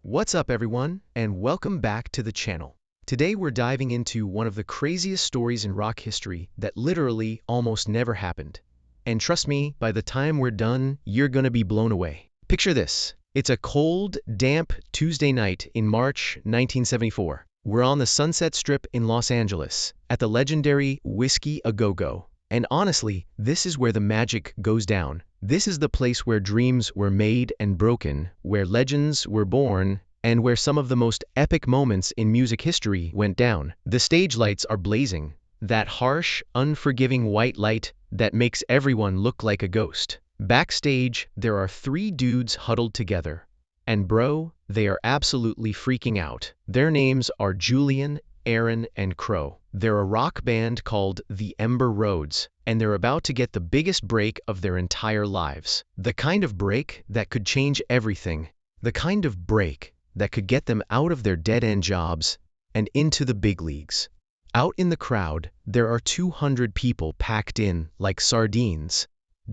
What's up everyone, and welcome back to the channel. Today we're diving into one of the craziest stories in rock history that literally almost never happened. And trust me, by the time we're done, you're gonna be blown away. Picture this. It's a cold, damp Tuesday night in March 1974. We're on the Sunset Strip in Los Angeles, at the legendary Whiskey A Go-Go. And honestly, this is where the magic goes down. This is the place where dreams were made and broken, where legends were born, and where some of the most epic moments in music history went down. The stage lights are blazing, that harsh, unforgiving white light that makes everyone look like a ghost. Backstage, there are three dudes huddled together. And bro, they are absolutely freaking out. Their names are Julian, Aaron, and Crow. They're a rock band called the Ember Roads, and they're about to get the biggest break of their entire lives. The kind of break that could change everything. The kind of break that could get them out of their dead-end jobs and into the big leagues. Out in the crowd, there are 200 people packed in like sardines.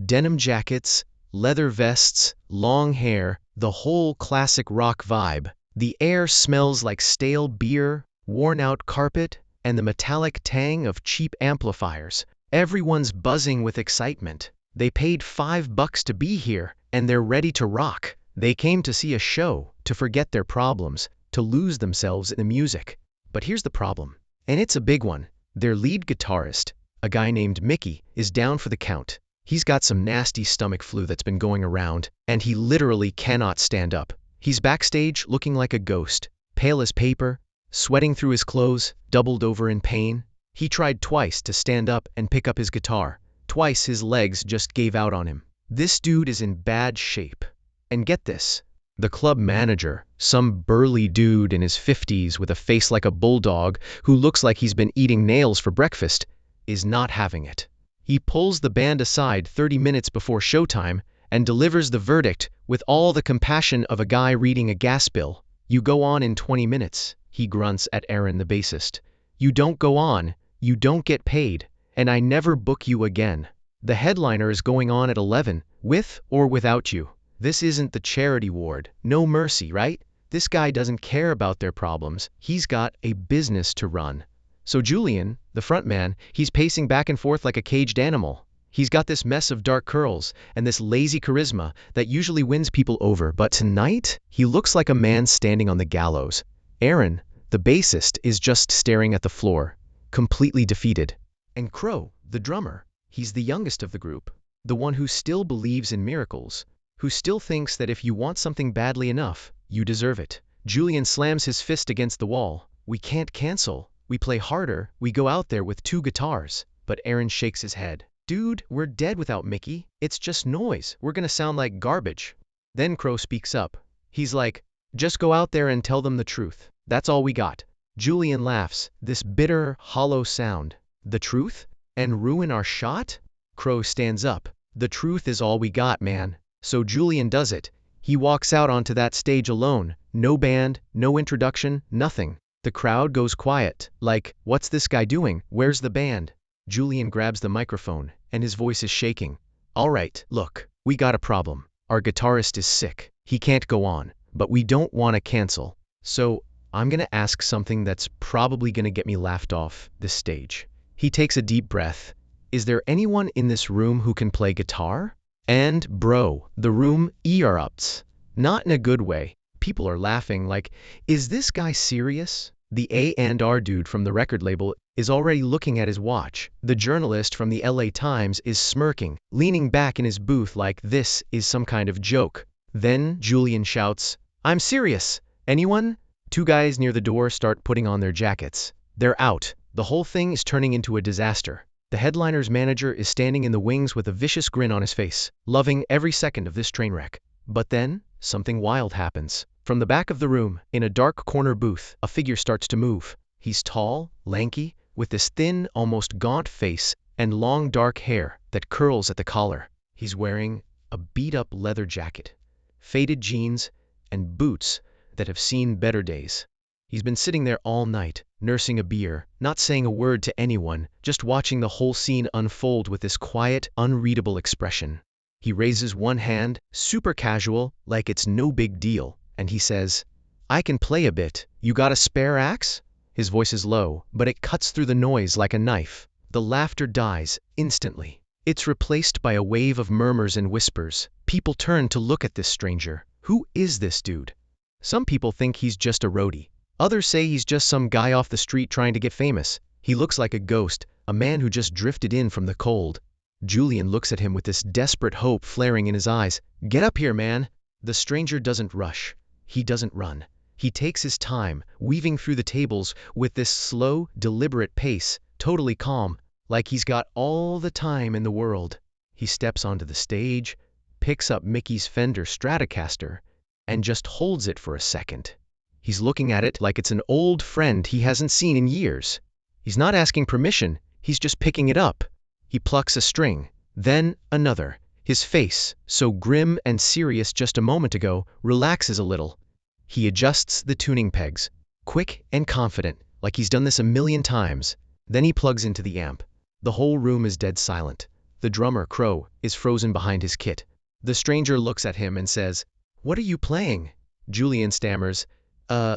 Denim jackets, leather vests, long hair, the whole classic rock vibe. The air smells like stale beer, worn-out carpet, and the metallic tang of cheap amplifiers. Everyone's buzzing with excitement. They paid $5 to be here, and they're ready to rock. They came to see a show, to forget their problems, to lose themselves in the music. But here's the problem, and it's a big one. Their lead guitarist, a guy named Mickey, is down for the count. He's got some nasty stomach flu that's been going around, and he literally cannot stand up. He's backstage looking like a ghost, pale as paper, sweating through his clothes, doubled over in pain. He tried twice to stand up and pick up his guitar. Twice his legs just gave out on him. This dude is in bad shape. And get this, the club manager, some burly dude in his 50s with a face like a bulldog who looks like he's been eating nails for breakfast, is not having it. He pulls the band aside 30 minutes before showtime and delivers the verdict with all the compassion of a guy reading a gas bill. "You go on in 20 minutes, he grunts at Aaron the bassist. "You don't go on, you don't get paid, and I never book you again. The headliner is going on at 11, with or without you. This isn't the charity ward, no mercy, right? This guy doesn't care about their problems, he's got a business to run." So Julian, the frontman, he's pacing back and forth like a caged animal. He's got this mess of dark curls and this lazy charisma that usually wins people over, but tonight, he looks like a man standing on the gallows. Aaron, the bassist, is just staring at the floor, completely defeated. And Crow, the drummer, he's the youngest of the group, the one who still believes in miracles, who still thinks that if you want something badly enough, you deserve it. Julian slams his fist against the wall. "We can't cancel. We play harder, we go out there with 2 guitars. But Aaron shakes his head. "Dude, we're dead without Mickey. It's just noise. We're gonna sound like garbage." Then Crow speaks up. He's like, "Just go out there and tell them the truth. That's all we got." Julian laughs, this bitter, hollow sound. "The truth? And ruin our shot?" Crow stands up. "The truth is all we got, man." So Julian does it. He walks out onto that stage alone. No band, no introduction, nothing. The crowd goes quiet, like, what's this guy doing? Where's the band? Julian grabs the microphone, and his voice is shaking. "All right, look, we got a problem. Our guitarist is sick. He can't go on, but we don't want to cancel. So, I'm gonna ask something that's probably gonna get me laughed off this stage." He takes a deep breath. "Is there anyone in this room who can play guitar?" And, bro, the room erupts. Not in a good way. People are laughing like, is this guy serious? The A&R dude from the record label is already looking at his watch. The journalist from the LA Times is smirking, leaning back in his booth like this is some kind of joke. Then Julian shouts, "I'm serious. Anyone?" 2 guys near the door start putting on their jackets. They're out. The whole thing is turning into a disaster. The headliner's manager is standing in the wings with a vicious grin on his face, loving every second of this train wreck. But then, something wild happens. From the back of the room, in a dark corner booth, a figure starts to move. He's tall, lanky, with this thin, almost gaunt face and long dark hair that curls at the collar. He's wearing a beat-up leather jacket, faded jeans, and boots that have seen better days. He's been sitting there all night, nursing a beer, not saying a word to anyone, just watching the whole scene unfold with this quiet, unreadable expression. He raises one hand, super casual, like it's no big deal, and he says, I can play a bit. You got a spare axe? His voice is low, but it cuts through the noise like a knife. The laughter dies instantly. It's replaced by a wave of murmurs and whispers. People turn to look at this stranger. Who is this dude? Some people think he's just a roadie. Others say he's just some guy off the street trying to get famous. He looks like a ghost, a man who just drifted in from the cold. Julian looks at him with this desperate hope flaring in his eyes. Get up here, man. The stranger doesn't rush. He doesn't run. He takes his time, weaving through the tables with this slow, deliberate pace, totally calm, like he's got all the time in the world. He steps onto the stage, picks up Mickey's Fender Stratocaster, and just holds it for a second. He's looking at it like it's an old friend he hasn't seen in years. He's not asking permission, he's just picking it up. He plucks a string, then another. His face, so grim and serious just a moment ago, relaxes a little. He adjusts the tuning pegs, quick and confident, like he's done this a million times. Then he plugs into the amp. The whole room is dead silent. The drummer, Crow, is frozen behind his kit. The stranger looks at him and says, "What are you playing?" Julian stammers,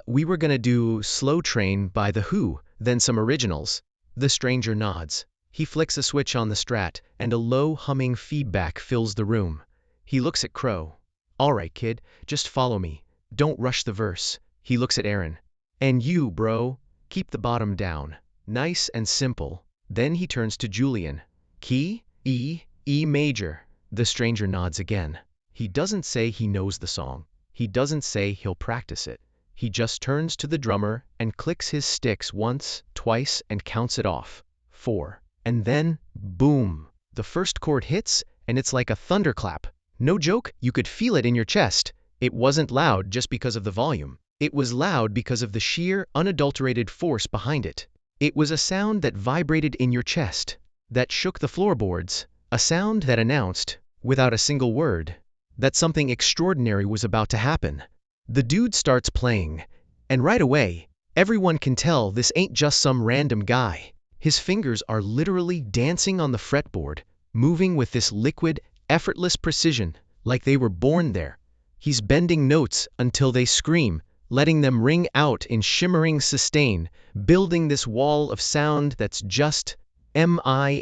We were gonna do Slow Train by The Who, then some originals." The stranger nods. He flicks a switch on the Strat, and a low humming feedback fills the room. He looks at Crow. "All right, kid, just follow me. Don't rush the verse." He looks at Aaron. "And you, bro, keep the bottom down. Nice and simple." Then he turns to Julian. "Key? E major." The stranger nods again. He doesn't say he knows the song. He doesn't say he'll practice it. He just turns to the drummer and clicks his sticks once, twice, and counts it off. 4. And then, boom! The first chord hits, and it's like a thunderclap. No joke, you could feel it in your chest. It wasn't loud just because of the volume. It was loud because of the sheer, unadulterated force behind it. It was a sound that vibrated in your chest, that shook the floorboards, a sound that announced, without a single word, that something extraordinary was about to happen. The dude starts playing, and right away, everyone can tell this ain't just some random guy. His fingers are literally dancing on the fretboard, moving with this liquid, effortless precision, like they were born there. He's bending notes until they scream, letting them ring out in shimmering sustain, building this wall of sound that's just mindblowing.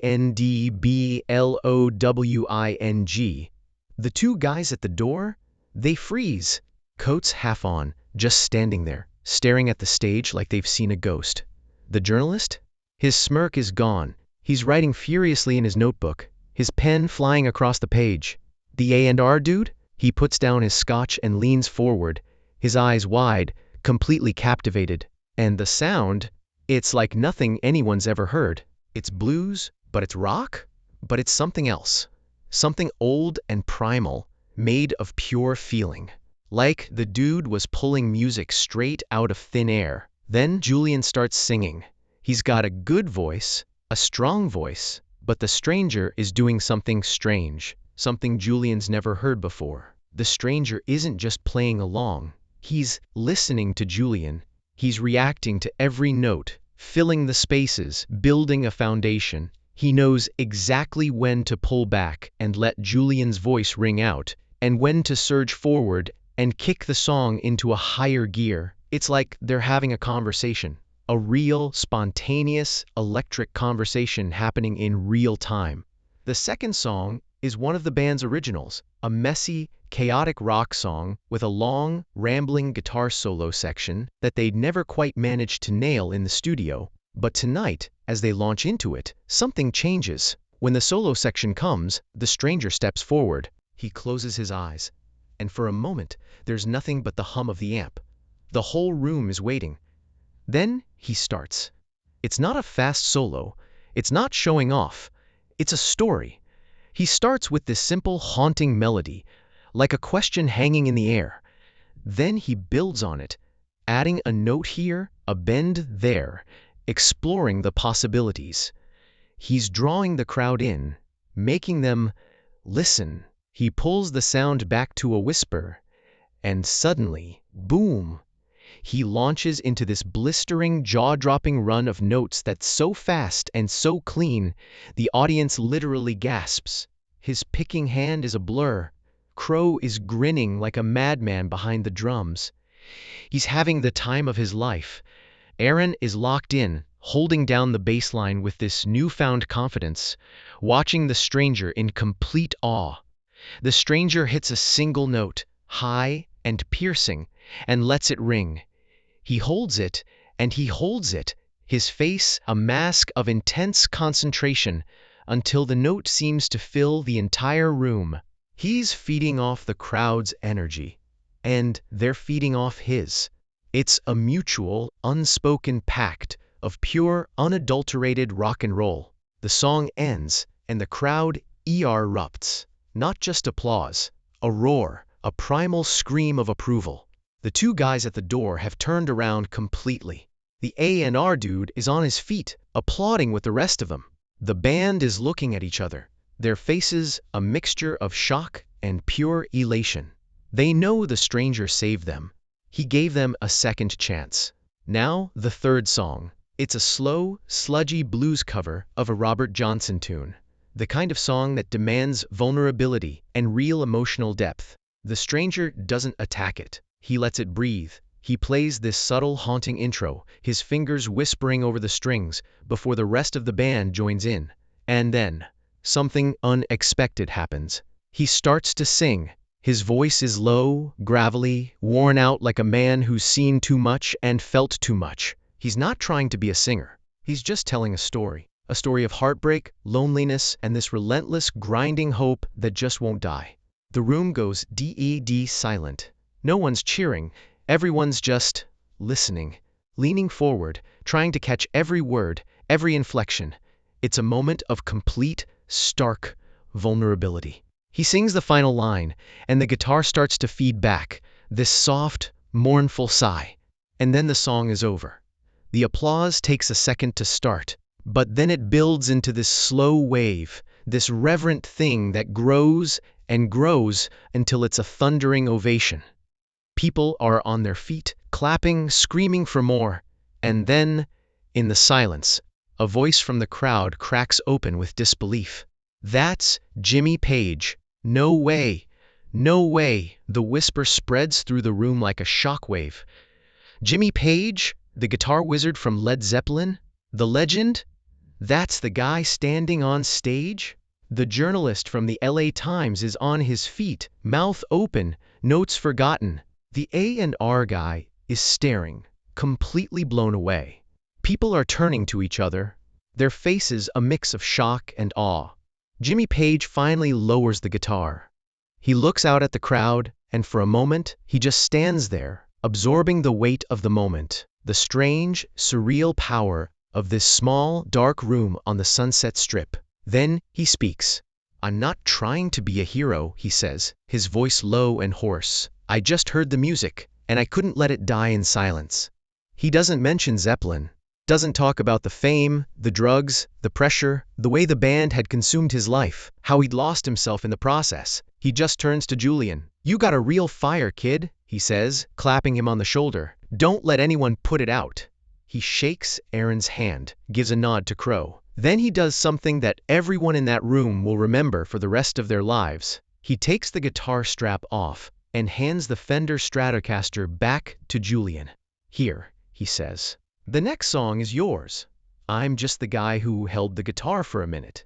The two guys at the door, they freeze, coats half on, just standing there, staring at the stage like they've seen a ghost. The journalist? His smirk is gone. He's writing furiously in his notebook, his pen flying across the page. The A&R dude? He puts down his scotch and leans forward, his eyes wide, completely captivated. And the sound? It's like nothing anyone's ever heard. It's blues, but it's rock, but it's something else. Something old and primal, made of pure feeling. Like the dude was pulling music straight out of thin air. Then Julian starts singing. He's got a good voice, a strong voice, but the stranger is doing something strange, something Julian's never heard before. The stranger isn't just playing along. He's listening to Julian. He's reacting to every note, filling the spaces, building a foundation. He knows exactly when to pull back and let Julian's voice ring out, and when to surge forward and kick the song into a higher gear. It's like they're having a conversation, a real, spontaneous, electric conversation happening in real time. The second song is one of the band's originals, a messy, chaotic rock song with a long, rambling guitar solo section that they'd never quite managed to nail in the studio. But tonight, as they launch into it, something changes. When the solo section comes, the stranger steps forward. He closes his eyes, and for a moment, there's nothing but the hum of the amp. The whole room is waiting. Then he starts. It's not a fast solo. It's not showing off. It's a story. He starts with this simple, haunting melody, like a question hanging in the air. Then he builds on it, adding a note here, a bend there, exploring the possibilities. He's drawing the crowd in, making them listen. He pulls the sound back to a whisper, and suddenly, boom! He launches into this blistering, jaw-dropping run of notes that's so fast and so clean, the audience literally gasps. His picking hand is a blur. Crow is grinning like a madman behind the drums. He's having the time of his life. Aaron is locked in, holding down the bass line with this newfound confidence, watching the stranger in complete awe. The stranger hits a single note, high and piercing, and lets it ring. He holds it, and he holds it, his face a mask of intense concentration, until the note seems to fill the entire room. He's feeding off the crowd's energy, and they're feeding off his. It's a mutual, unspoken pact of pure, unadulterated rock and roll. The song ends, and the crowd erupts. Not just applause, a roar, a primal scream of approval. The two guys at the door have turned around completely. The A&R dude is on his feet, applauding with the rest of them. The band is looking at each other, their faces a mixture of shock and pure elation. They know the stranger saved them. He gave them a second chance. Now, the third song. It's a slow, sludgy blues cover of a Robert Johnson tune. The kind of song that demands vulnerability and real emotional depth. The stranger doesn't attack it. He lets it breathe. He plays this subtle, haunting intro, his fingers whispering over the strings before the rest of the band joins in. And then, something unexpected happens. He starts to sing. His voice is low, gravelly, worn out like a man who's seen too much and felt too much. He's not trying to be a singer. He's just telling a story of heartbreak, loneliness, and this relentless, grinding hope that just won't die. The room goes dead silent. No one's cheering. Everyone's just listening, leaning forward, trying to catch every word, every inflection. It's a moment of complete, stark vulnerability. He sings the final line, and the guitar starts to feed back, this soft, mournful sigh. And then the song is over. The applause takes a second to start, but then it builds into this slow wave, this reverent thing that grows and grows until it's a thundering ovation. People are on their feet, clapping, screaming for more, and then, in the silence, a voice from the crowd cracks open with disbelief. "That's Jimmy Page. No way! No way!" The whisper spreads through the room like a shockwave. Jimmy Page? The guitar wizard from Led Zeppelin? The legend? That's the guy standing on stage? The journalist from the LA Times is on his feet, mouth open, notes forgotten. The A&R guy is staring, completely blown away. People are turning to each other, their faces a mix of shock and awe. Jimmy Page finally lowers the guitar. He looks out at the crowd, and for a moment, he just stands there, absorbing the weight of the moment, the strange, surreal power of this small, dark room on the Sunset Strip. Then he speaks. "I'm not trying to be a hero," he says, his voice low and hoarse. "I just heard the music, and I couldn't let it die in silence." He doesn't mention Zeppelin, doesn't talk about the fame, the drugs, the pressure, the way the band had consumed his life, how he'd lost himself in the process. He just turns to Julian. "You got a real fire, kid," he says, clapping him on the shoulder. "Don't let anyone put it out." He shakes Aaron's hand, gives a nod to Crow. Then he does something that everyone in that room will remember for the rest of their lives. He takes the guitar strap off and hands the Fender Stratocaster back to Julian. "Here," he says. "The next song is yours. I'm just the guy who held the guitar for a minute."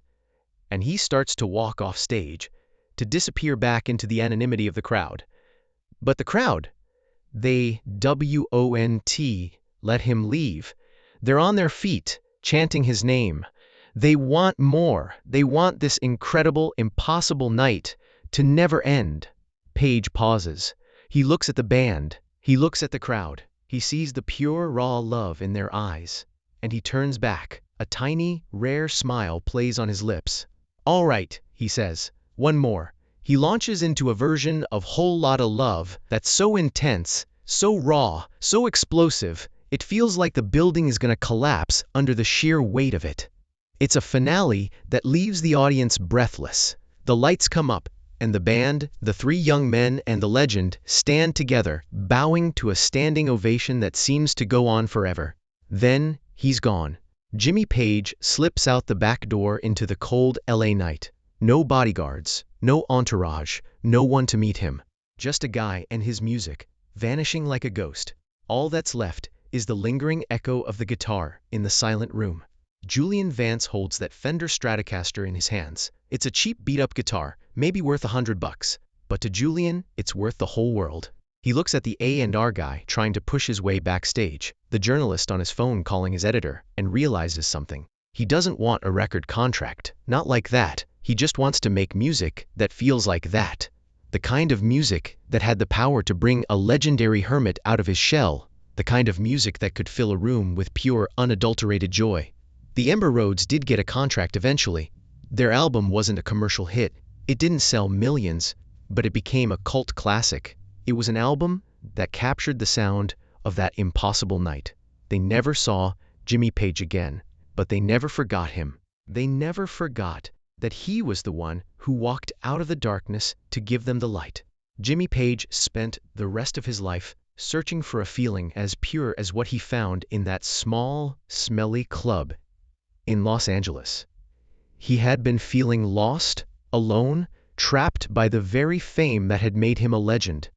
And he starts to walk off stage, to disappear back into the anonymity of the crowd. But the crowd, they won't let him leave. They're on their feet, chanting his name. They want more. They want this incredible, impossible night to never end. Page pauses. He looks at the band. He looks at the crowd. He sees the pure, raw love in their eyes. And he turns back. A tiny, rare smile plays on his lips. "All right," he says. "One more." He launches into a version of Whole Lotta Love that's so intense, so raw, so explosive, it feels like the building is going to collapse under the sheer weight of it. It's a finale that leaves the audience breathless. The lights come up, and the band, the three young men and the legend, stand together, bowing to a standing ovation that seems to go on forever. Then, he's gone. Jimmy Page slips out the back door into the cold LA night. No bodyguards, no entourage, no one to meet him. Just a guy and his music. vanishing like a ghost. All that's left is the lingering echo of the guitar in the silent room. Julian Vance holds that Fender Stratocaster in his hands. It's a cheap beat-up guitar, maybe worth $100, but to Julian, it's worth the whole world. He looks at the A&R guy trying to push his way backstage, the journalist on his phone calling his editor, and realizes something. He doesn't want a record contract, not like that. He just wants to make music that feels like that. The kind of music that had the power to bring a legendary hermit out of his shell, the kind of music that could fill a room with pure, unadulterated joy. The Ember Roads did get a contract eventually. Their album wasn't a commercial hit. It didn't sell millions, but it became a cult classic. It was an album that captured the sound of that impossible night. They never saw Jimmy Page again, but they never forgot him. They never forgot that he was the one who walked out of the darkness to give them the light. Jimmy Page spent the rest of his life searching for a feeling as pure as what he found in that small, smelly club in Los Angeles. He had been feeling lost, alone, trapped by the very fame that had made him a legend.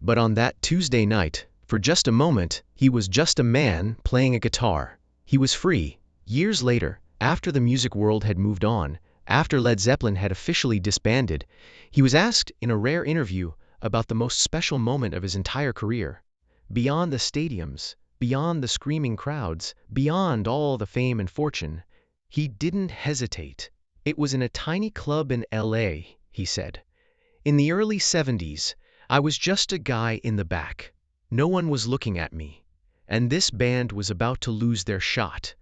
But on that Tuesday night, for just a moment, he was just a man playing a guitar. He was free. Years later, after the music world had moved on, after Led Zeppelin had officially disbanded, he was asked in a rare interview about the most special moment of his entire career. Beyond the stadiums, beyond the screaming crowds, beyond all the fame and fortune, he didn't hesitate. It was in a tiny club in LA, he said. In the early 70s, I was just a guy in the back. No one was looking at me. And this band was about to lose their shot,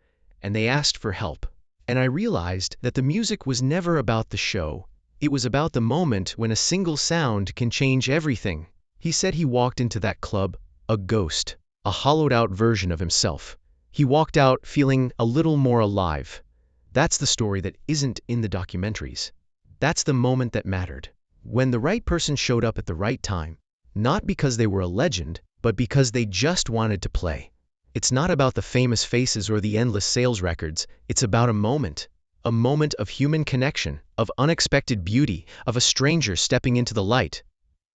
and they asked for help. And I realized that the music was never about the show. It was about the moment when a single sound can change everything. He said he walked into that club, a ghost, a hollowed-out version of himself. He walked out feeling a little more alive. That's the story that isn't in the documentaries. That's the moment that mattered. When the right person showed up at the right time, not because they were a legend, but because they just wanted to play. It's not about the famous faces or the endless sales records. It's about a moment of human connection, of unexpected beauty, of a stranger stepping into the light.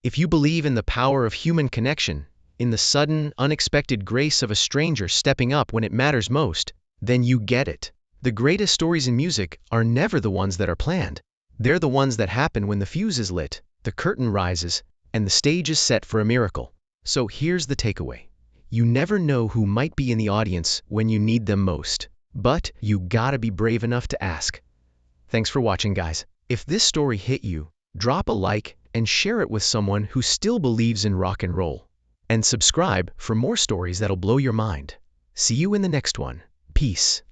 If you believe in the power of human connection, in the sudden, unexpected grace of a stranger stepping up when it matters most, then you get it. The greatest stories in music are never the ones that are planned. They're the ones that happen when the fuse is lit, the curtain rises, and the stage is set for a miracle. So here's the takeaway. You never know who might be in the audience when you need them most. But you gotta be brave enough to ask. Thanks for watching, guys. If this story hit you, drop a like and share it with someone who still believes in rock and roll. And subscribe for more stories that'll blow your mind. See you in the next one. Peace.